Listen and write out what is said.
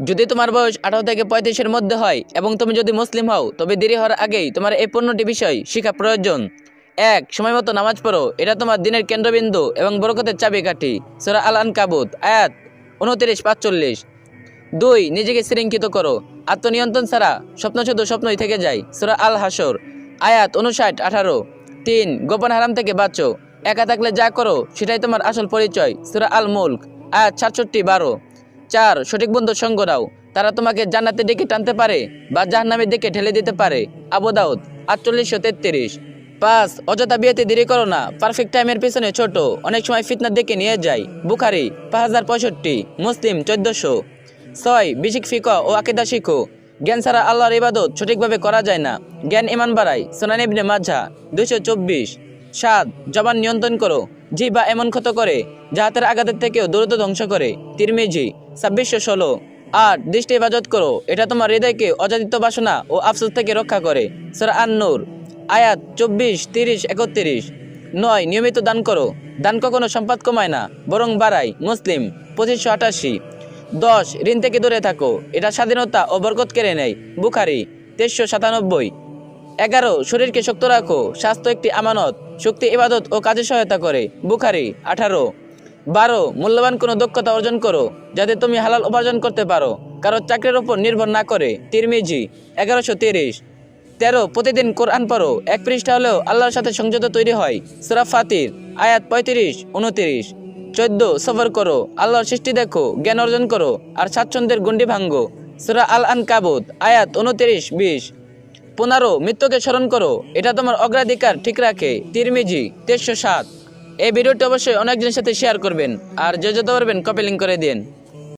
যদি তোমার বয়স 18 থেকে 35-এর মধ্যে হয় এবং তুমি যদি মুসলিম হও তবে দেরি হওয়ার আগেই তোমার এই 15টি বিষয় শেখা প্রয়োজন। 1. সময় মতো নামাজ পড়ো, এটা তোমার দিনের কেন্দ্রবিন্দু এবং বরকতের চাবিকাঠি। সূরা আল আনকাবুত আয়াত 29-45। 2. নিজেকে শৃঙ্খলিত করো, আত্মনিয়ন্ত্রণ ছাড়া স্বপ্ন শুধু স্বপ্নই থেকে যায়। সূরা আল হাসর আয়াত 59-18। 3. গোপন হারাম থেকে বাঁচো, একা থাকলে যা করো সেটাই তোমার আসল পরিচয়। সূরা আল মুলক আয়াত 67-12। 4. সঠিক বন্ধুর সঙ্গ নাও, তারা তোমাকে জান্নাতের দিকে টানতে পারে বা জাহান্নামের দিকে ঠেলে দিতে পারে। আবু দাউদ 4833। 5. অযথা বিয়েতে দেরি করো না, পারফেক্ট টাইমের পেছনে ছোট অনেক সময় ফিতনার দিকে নিয়ে যায়। বুখারী 5065, মুসলিম 1400। 6. বেসিক ফিকহ ও আকীদা শিখো, জ্ঞান ছাড়া আল্লাহর ইবাদত সঠিকভাবে করা যায় না। জ্ঞান ঈমান বাড়ায়। সুনান ইবনে মাজাহ 224। 7. জবান নিয়ন্ত্রণ করো, জিহ্বা এমন ক্ষত করে যা হাতের আঘাতের থেকেও দ্রুত ধ্বংস করে। তিরমিজি 2616। 8. দৃষ্টি হেফাজত করো, এটা তোমার হৃদয়কে অযাচিত বাসনা ও আফসোস থেকে রক্ষা করে। সূরা আন-নূর আয়াত 24, 30, 31। 9. নিয়মিত দান করো, দান কখনো সম্পদ কমায় না বরং বাড়ায়। মুসলিম 2588। 10. ঋণ থেকে দূরে থাকো, এটা স্বাধীনতা ও বরকত কেড়ে নেয়। বুখারী 2397। 11. শরীরকে শক্ত রাখো, স্বাস্থ্য একটি আমানত, শক্তি ইবাদত ও কাজে সহায়তা করে। বুখারী 18। 12. মূল্যবান কোনো দক্ষতা অর্জন করো যাতে তুমি হালাল উপার্জন করতে পারো, কারো চাকরির উপর নির্ভর না করে। তিরমিজি 1130। 13. প্রতিদিন কোরআন পড়ো, এক পৃষ্ঠা হলেও আল্লাহর সাথে সংযত তৈরি হয়। সূরা ফাতির আয়াত 35, 29। 14. সফর করো, আল্লাহর সৃষ্টি দেখো, জ্ঞান অর্জন করো আর স্বাচ্ছন্দ্যের গণ্ডি ভাঙ্গো। সূরা আল আনকাবুত আয়াত 29, 20। 15. মৃত্যুকে স্মরণ করো, এটা তোমার অগ্রাধিকার ঠিক রাখে। তিরমিজি 1307। এই ভিডিওটি অবশ্যই অনেকজনের সাথে শেয়ার করবেন আর যে যত পারবেন কপি লিংক করে দিন।